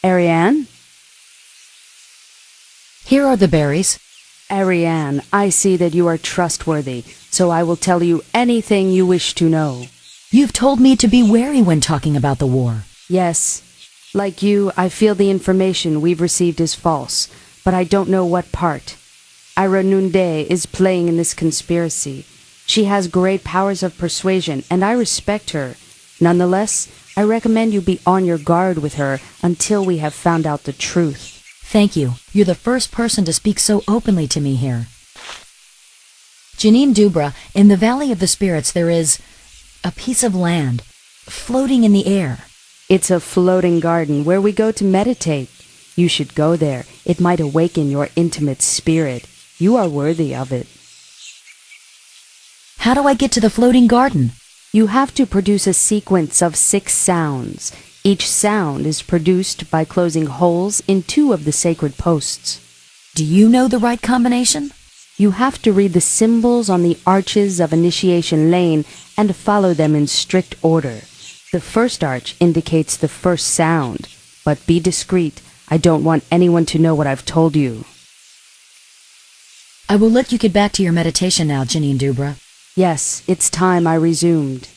Arianne? Here are the berries. Arianne, I see that you are trustworthy, so I will tell you anything you wish to know. You've told me to be wary when talking about the war. Yes. Like you, I feel the information we've received is false, but I don't know what part. Arianne is playing in this conspiracy. She has great powers of persuasion, and I respect her. Nonetheless, I recommend you be on your guard with her until we have found out the truth. Thank you. You're the first person to speak so openly to me here. Janine Dubra, in the Valley of the Spirits there is a piece of land floating in the air. It's a floating garden where we go to meditate. You should go there. It might awaken your intimate spirit. You are worthy of it. How do I get to the floating garden? You have to produce a sequence of 6 sounds. Each sound is produced by closing holes in 2 of the sacred posts. Do you know the right combination? You have to read the symbols on the arches of Initiation Lane and follow them in strict order. The first arch indicates the first sound, but be discreet. I don't want anyone to know what I've told you. I will let you get back to your meditation now, Janine Dubra. Yes, it's time I resumed.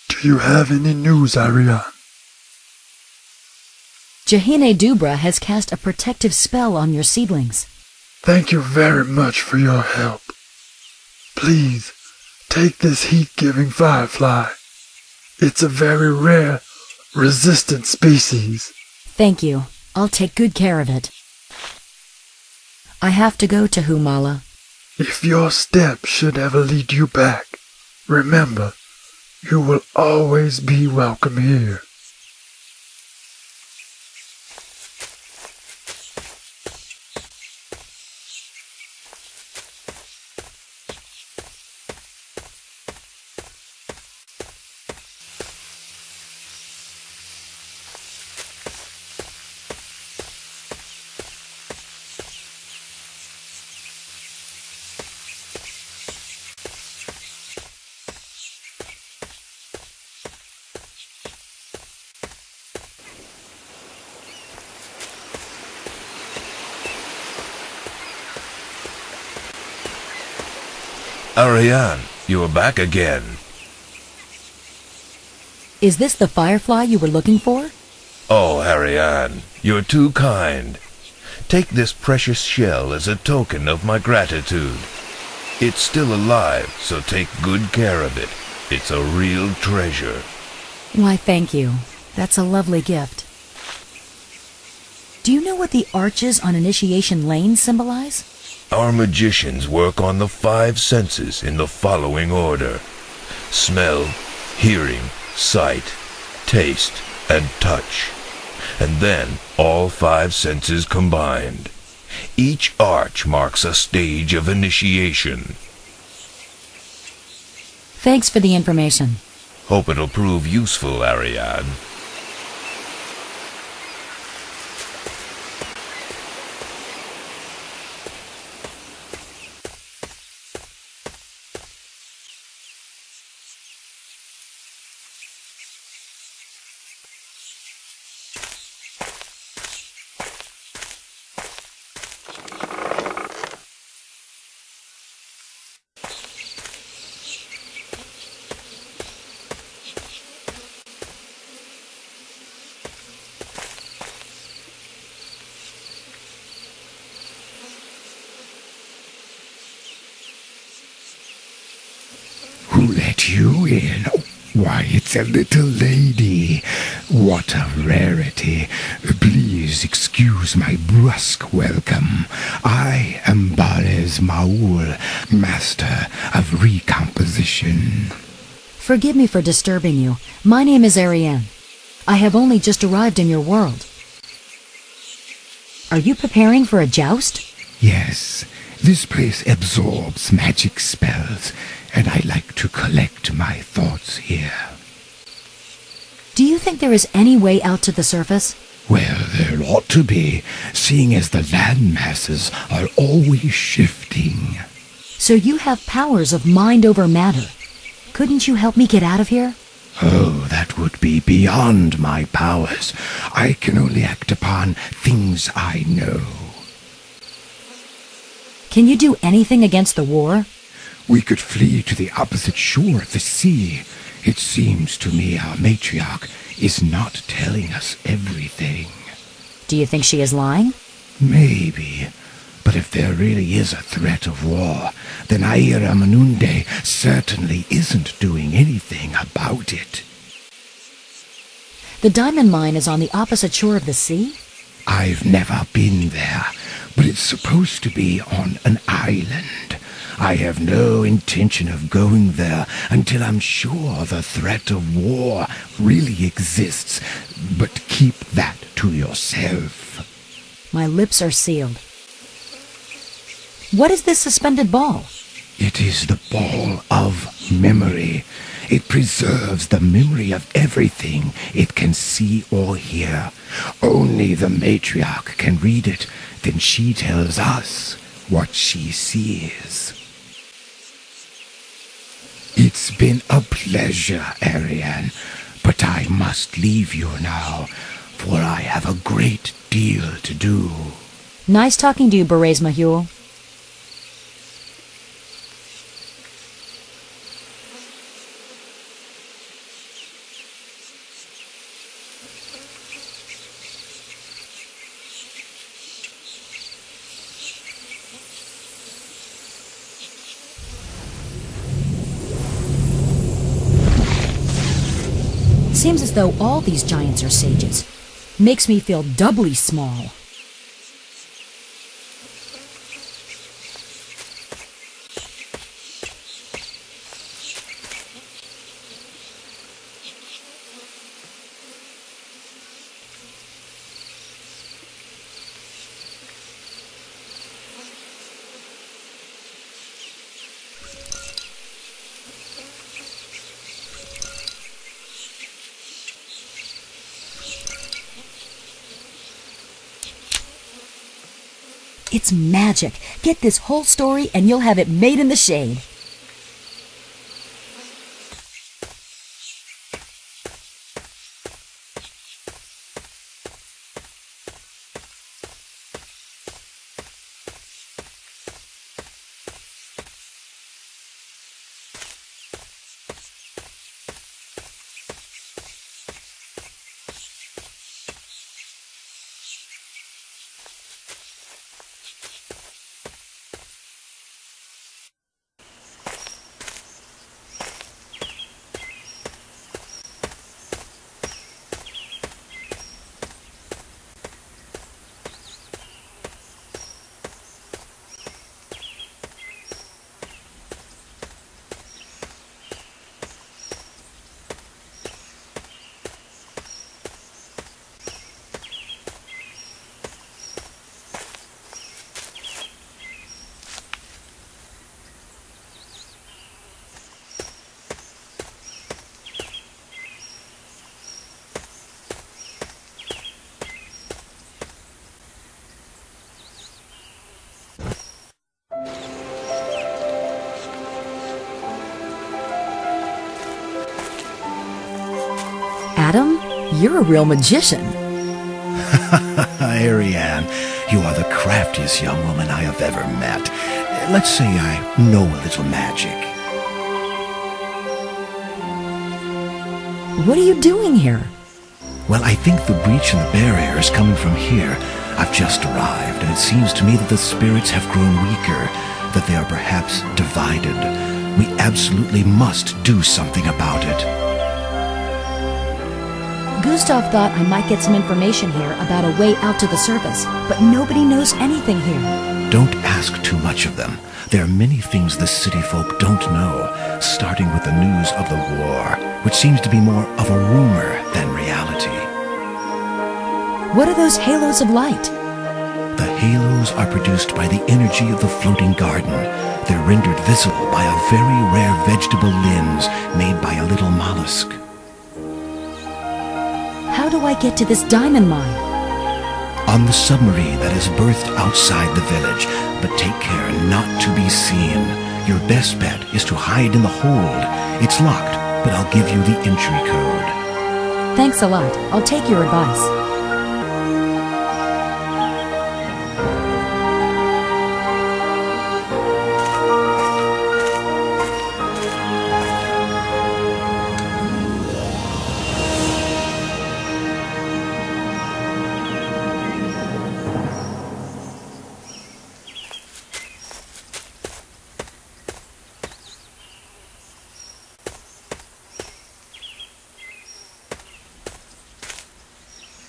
Do you have any news, Arianne? Jahine Dubra has cast a protective spell on your seedlings. Thank you very much for your help. Please, take this heat-giving firefly. It's a very rare, resistant species. Thank you. I'll take good care of it. I have to go to Humala. If your steps should ever lead you back, remember, you will always be welcome here. Arianne, you are back again. Is this the firefly you were looking for? Oh, Arianne, you're too kind. Take this precious shell as a token of my gratitude. It's still alive, so take good care of it. It's a real treasure. Why, thank you. That's a lovely gift. Do you know what the arches on Initiation Lane symbolize? Our magicians work on the 5 senses in the following order: smell, hearing, sight, taste, and touch. And then all 5 senses combined. Each arch marks a stage of initiation. Thanks for the information. Hope it'll prove useful, Arianne. Who let you in? Why, it's a little lady. What a rarity. Please excuse my brusque welcome. I am Barzmaul, master of recomposition. Forgive me for disturbing you. My name is Arianne. I have only just arrived in your world. Are you preparing for a joust? Yes, this place absorbs magic spells, and I like to collect my thoughts here. Do you think there is any way out to the surface? Well, there ought to be, seeing as the land masses are always shifting. So you have powers of mind over matter. Couldn't you help me get out of here? Oh, that would be beyond my powers. I can only act upon things I know. Can you do anything against the war? We could flee to the opposite shore of the sea. It seems to me our matriarch is not telling us everything. Do you think she is lying? Maybe. But if there really is a threat of war, then Arianne certainly isn't doing anything about it. The diamond mine is on the opposite shore of the sea? I've never been there, but it's supposed to be on an island. I have no intention of going there until I'm sure the threat of war really exists, but keep that to yourself. My lips are sealed. What is this suspended ball? It is the ball of memory. It preserves the memory of everything it can see or hear. Only the matriarch can read it. Then she tells us what she sees. It's been a pleasure, Arianne, but I must leave you now, for I have a great deal to do. Nice talking to you, Barzmaul. Seems as though all these giants are sages. Makes me feel doubly small. It's magic. Get this whole story and you'll have it made in the shade. Adam, you're a real magician. Arianne, you are the craftiest young woman I have ever met. Let's say I know a little magic. What are you doing here? Well, I think the breach in the barrier is coming from here. I've just arrived, and it seems to me that the spirits have grown weaker, that they are perhaps divided. We absolutely must do something about it. Gustav thought I might get some information here about a way out to the surface, but nobody knows anything here. Don't ask too much of them. There are many things the city folk don't know, starting with the news of the war, which seems to be more of a rumor than reality. What are those halos of light? The halos are produced by the energy of the floating garden. They're rendered visible by a very rare vegetable lens made by a little mollusk. how do I get to this diamond mine? On the submarine that is berthed outside the village, but take care not to be seen. Your best bet is to hide in the hold. It's locked, but I'll give you the entry code. Thanks a lot. I'll take your advice.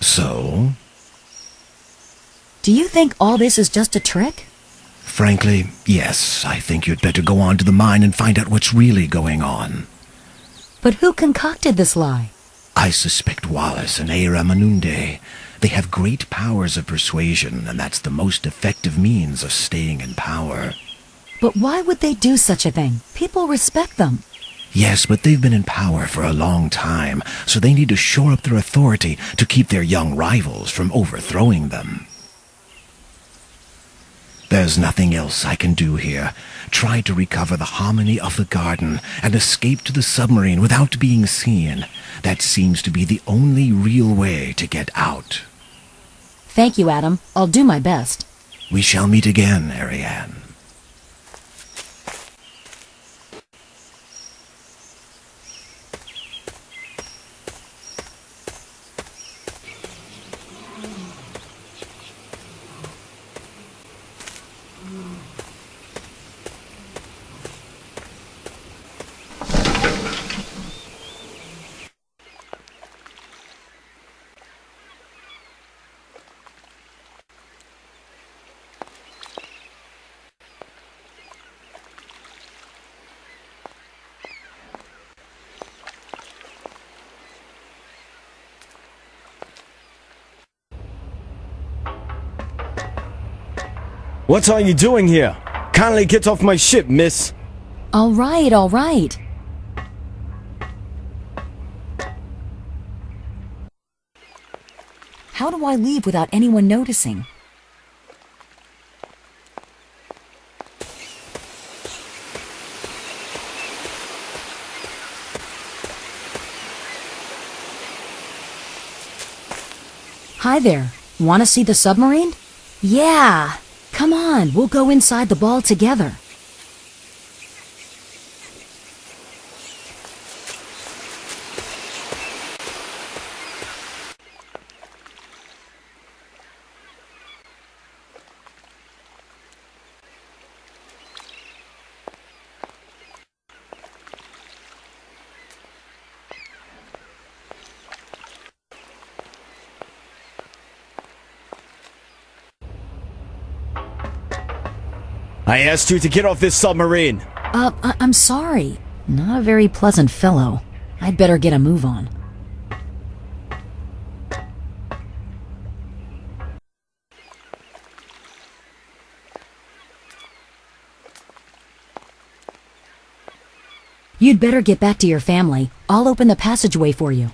So? Do you think all this is just a trick? Frankly, yes. I think you'd better go on to the mine and find out what's really going on. But who concocted this lie? I suspect Wallace and Arianne. They have great powers of persuasion, and that's the most effective means of staying in power. But why would they do such a thing? People respect them. Yes, but they've been in power for a long time, so they need to shore up their authority to keep their young rivals from overthrowing them. There's nothing else I can do here. Try to recover the harmony of the garden and escape to the submarine without being seen. That seems to be the only real way to get out. Thank you, Adam. I'll do my best. We shall meet again, Arianne. What are you doing here? Kindly get off my ship, miss. All right, all right. How do I leave without anyone noticing? Hi there. Want to see the submarine? Yeah. Come on, we'll go inside the ball together. I asked you to get off this submarine. I'm sorry. Not a very pleasant fellow. I'd better get a move on. You'd better get back to your family. I'll open the passageway for you.